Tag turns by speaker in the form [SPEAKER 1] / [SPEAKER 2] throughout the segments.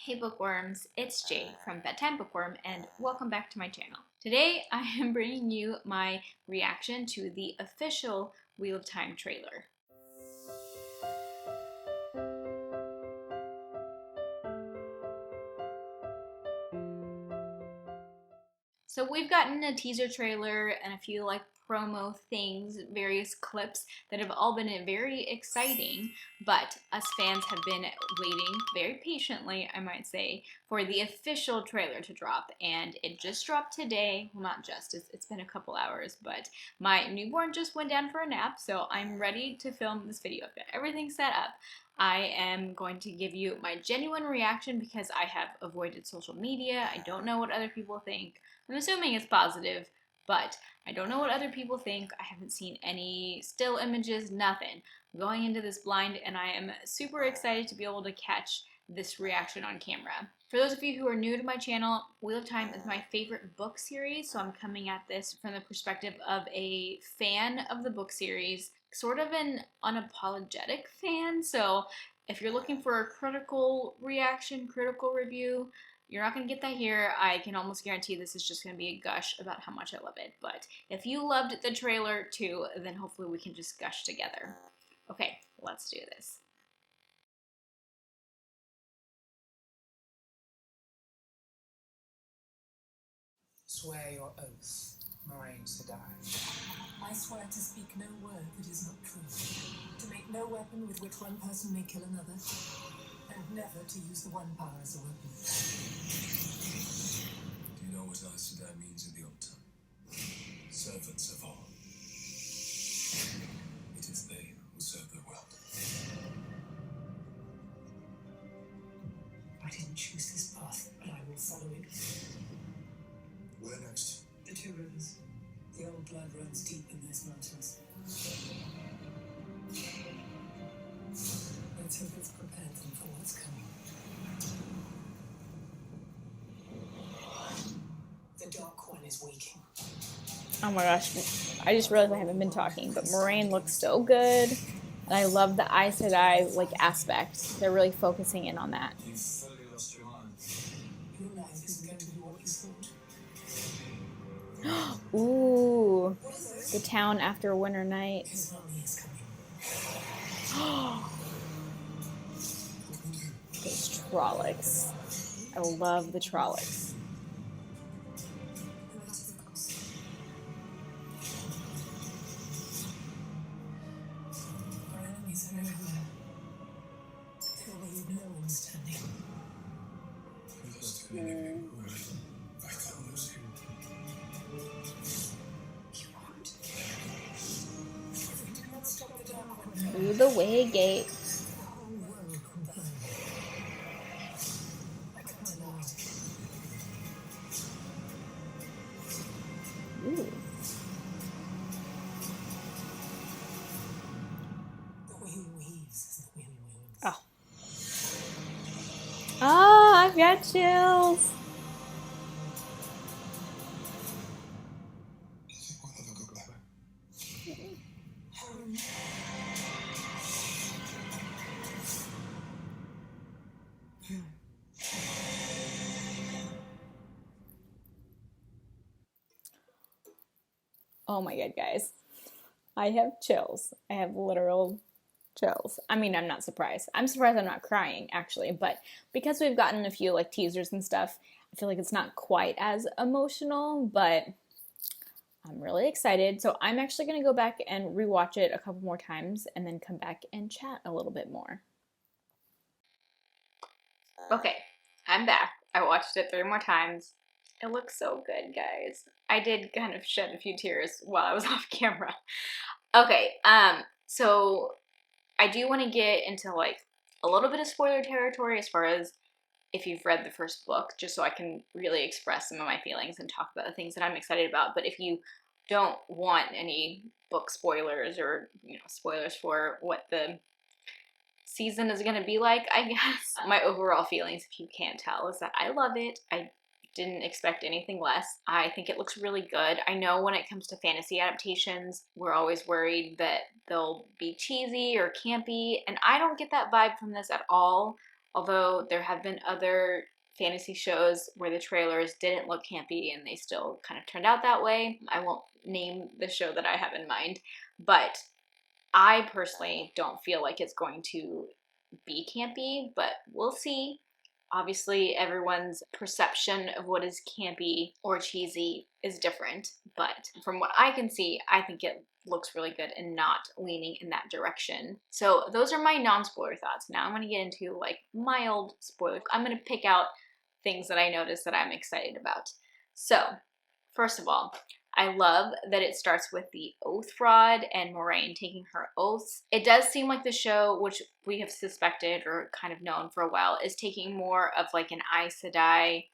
[SPEAKER 1] Hey bookworms, it's Jay from Bedtime Bookworm and welcome back to my channel. Today I am bringing you my reaction to the official Wheel of Time trailer. So we've gotten a teaser trailer and a few promo things, various clips that have all been very exciting, but us fans have been waiting very patiently, I might say, for the official trailer to drop, and it just dropped today. Well, not just, it's been a couple hours, but my newborn just went down for a nap, so I'm ready to film this video. I've got everything set up. I am going to give you my genuine reaction because I have avoided social media. I don't know what other people think. I'm assuming it's positive, but I don't know what other people think. I haven't seen any still images, nothing. I'm going into this blind and I am super excited to be able to catch this reaction on camera. For those of you who are new to my channel, Wheel of Time is my favorite book series, so I'm coming at this from the perspective of a fan of the book series, sort of an unapologetic fan. So if you're looking for a critical reaction, critical review, you're not going to get that here. I can almost guarantee this is just going to be a gush about how much I love it. But if you loved the trailer too, then hopefully we can just gush together. Okay, let's do this.
[SPEAKER 2] Swear your oath, Moraine to die.
[SPEAKER 3] I swear to speak no word that is not true, to make no weapon with which one person may kill another, and never to use the one power as a weapon.
[SPEAKER 4] Do you know what I to die means in the old time? Servants of all. It is they who serve the world.
[SPEAKER 3] I didn't choose this path, but I will follow it.
[SPEAKER 4] Where next?
[SPEAKER 3] The two rivers. The old blood runs deep in those mountains. Let's hope it's prepared them for what's coming. The Dark One is waking.
[SPEAKER 1] Oh my gosh, I just realized I haven't been talking, but Moraine looks so good. And I love the Aes Sedai aspect. They're really focusing in on that.
[SPEAKER 4] You fully lost your mind.
[SPEAKER 3] Your life isn't going to be what you thought.
[SPEAKER 1] Ooh, the town after a winter night.
[SPEAKER 3] His army is coming.
[SPEAKER 1] Those Trollocs. I love the Trollocs.
[SPEAKER 3] Our enemies are everywhere. There will leave no one standing.
[SPEAKER 4] You lost an enemy. I can't lose you.
[SPEAKER 3] You won't. If we do not stop the Dark One,
[SPEAKER 1] Through the way gate.
[SPEAKER 3] the whole world will burn. I can't allow it.
[SPEAKER 1] Ooh.
[SPEAKER 3] The wheel weaves as the wheel moves.
[SPEAKER 1] Oh. Oh, I've got chills.
[SPEAKER 4] We'll never go back.
[SPEAKER 1] Oh my god, guys. I have chills. I have literal chills. I mean, I'm not surprised. I'm surprised I'm not crying, actually. But because we've gotten a few teasers and stuff, I feel like it's not quite as emotional, but I'm really excited. So I'm actually going to go back and rewatch it a couple more times and then come back and chat a little bit more. Okay, I'm back. I watched it 3 more times. It looks so good, guys. I did kind of shed a few tears while I was off camera. Okay, so I do want to get into a little bit of spoiler territory as far as if you've read the first book, just so I can really express some of my feelings and talk about the things that I'm excited about. But if you don't want any book spoilers or, spoilers for what the season is going to be like, I guess, my overall feelings, if you can't tell, is that I love it. I didn't expect anything less. I think it looks really good. I know when it comes to fantasy adaptations, we're always worried that they'll be cheesy or campy, and I don't get that vibe from this at all. although there have been other fantasy shows where the trailers didn't look campy and they still kind of turned out that way. I won't name the show that I have in mind, but I personally don't feel like it's going to be campy, but we'll see. Obviously, everyone's perception of what is campy or cheesy is different, but from what I can see, I think it looks really good and not leaning in that direction. So those are my non-spoiler thoughts. Now I'm going to get into like mild spoilers. I'm going to pick out things that I noticed that I'm excited about. So, first of all, I love that it starts with the oath fraud and Moraine taking her oaths. It does seem like the show, which we have suspected or kind of known for a while, is taking more of like an Aes Sedai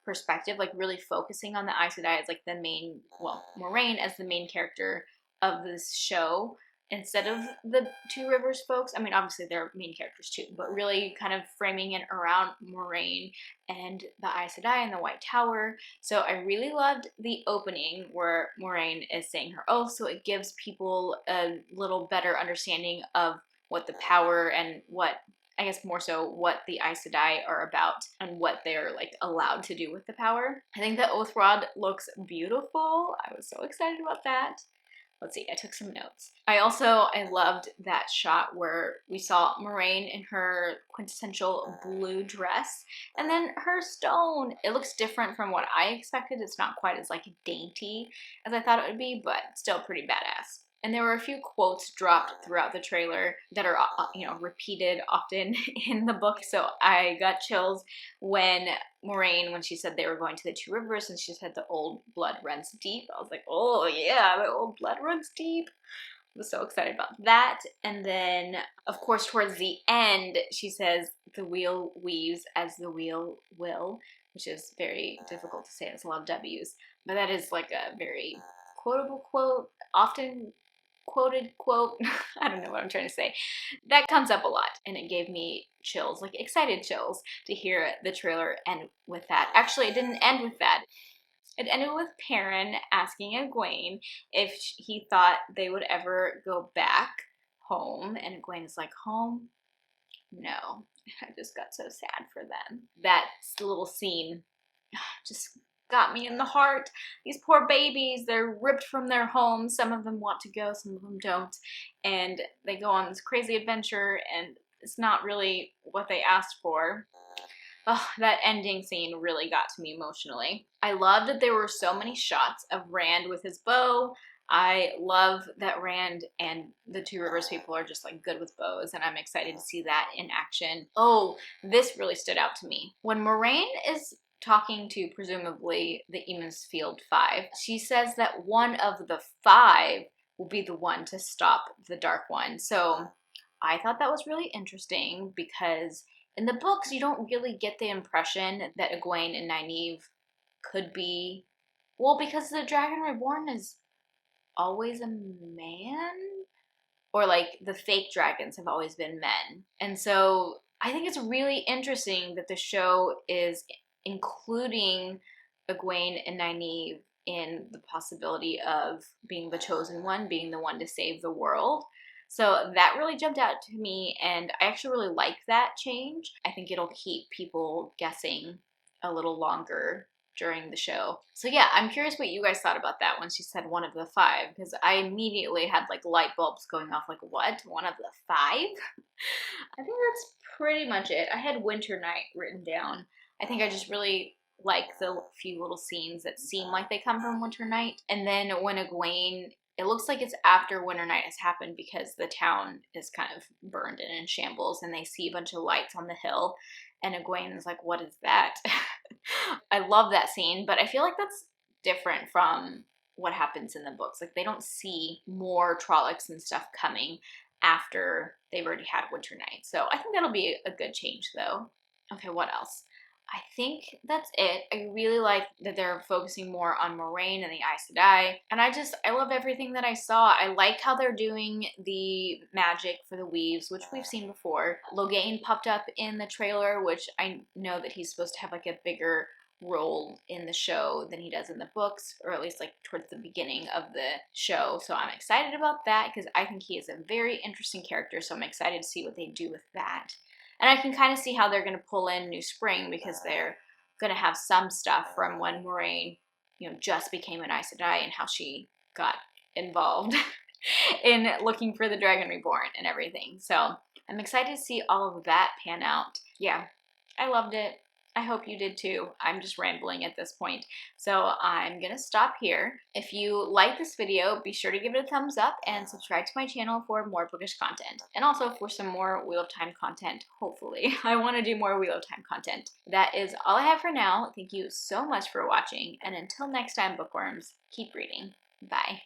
[SPEAKER 1] perspective, like really focusing on the Aes Sedai as like the main, well, Moraine as the main character of this show instead of the Two Rivers folks. I mean, obviously they're main characters too, but really kind of framing it around Moraine and the Aes Sedai and the White Tower. So I really loved the opening where Moraine is saying her oath, so it gives people a little better understanding of what the power and what, I guess more so, what the Aes Sedai are about and what they're like allowed to do with the power. I think the oath rod looks beautiful. I was so excited about that. Let's see, I took some notes. I loved that shot where we saw Moraine in her quintessential blue dress and then her stone. It looks different from what I expected. It's not quite as like dainty as I thought it would be, but still pretty badass. And there were a few quotes dropped throughout the trailer that are, repeated often in the book. So I got chills when Moraine, when she said they were going to the Two Rivers and she said the old blood runs deep. I was like, oh yeah, the old blood runs deep. I was so excited about that. And then, of course, towards the end, she says, the wheel weaves as the wheel will, which is very difficult to say. It's a lot of W's. But that is like a very quotable quote, often quoted quote. I don't know what I'm trying to say. That comes up a lot, and it gave me chills, like excited chills, to hear the trailer end with that. Actually, it didn't end with that. It ended with Perrin asking Egwene if he thought they would ever go back home, and Egwene is like, home? No. I just got so sad for them. That little scene just got me in the heart. These poor babies, they're ripped from their homes. Some of them want to go, some of them don't. And they go on this crazy adventure and it's not really what they asked for. Oh, that ending scene really got to me emotionally. I loved that there were so many shots of Rand with his bow. I love that Rand and the Two Rivers people are just like good with bows, and I'm excited to see that in action. Oh, this really stood out to me. When Moraine is talking to presumably the Emond's Field Five, she says that one of the five will be the one to stop the Dark One. So I thought that was really interesting because in the books you don't really get the impression that Egwene and Nynaeve could be, well, because the Dragon Reborn is always a man, or like the fake dragons have always been men. And so I think it's really interesting that the show is including Egwene and Nynaeve in the possibility of being the chosen one, being the one to save the world. So that really jumped out to me, and I actually really like that change. I think it'll keep people guessing a little longer during the show. So yeah, I'm curious what you guys thought about that when she said one of the five, because I immediately had like light bulbs going off, like, what? One of the five? I think that's pretty much it. I had Winter Night written down. I think I just really like the few little scenes that seem like they come from Winter Night. And then when Egwene, it looks like it's after Winter Night has happened because the town is kind of burned and in shambles and they see a bunch of lights on the hill. And Egwene is like, what is that? I love that scene, but I feel like that's different from what happens in the books. Like, they don't see more Trollocs and stuff coming after they've already had Winter Night. So I think that'll be a good change, though. Okay, what else? I think that's it. I really like that they're focusing more on Moraine and the Aes Sedai. And I love everything that I saw. I like how they're doing the magic for the weaves, which we've seen before. Logain popped up in the trailer, which I know that he's supposed to have like a bigger role in the show than he does in the books, or at least like towards the beginning of the show. So I'm excited about that because I think he is a very interesting character. So I'm excited to see what they do with that. And I can kind of see how they're going to pull in New Spring because they're going to have some stuff from when Moraine, just became an Aes Sedai and how she got involved in looking for the Dragon Reborn and everything. So I'm excited to see all of that pan out. Yeah, I loved it. I hope you did too. I'm just rambling at this point. So I'm gonna stop here. If you like this video, be sure to give it a thumbs up and subscribe to my channel for more bookish content. And also for some more Wheel of Time content, hopefully. I want to do more Wheel of Time content. That is all I have for now. Thank you so much for watching, and until next time, bookworms, keep reading. Bye.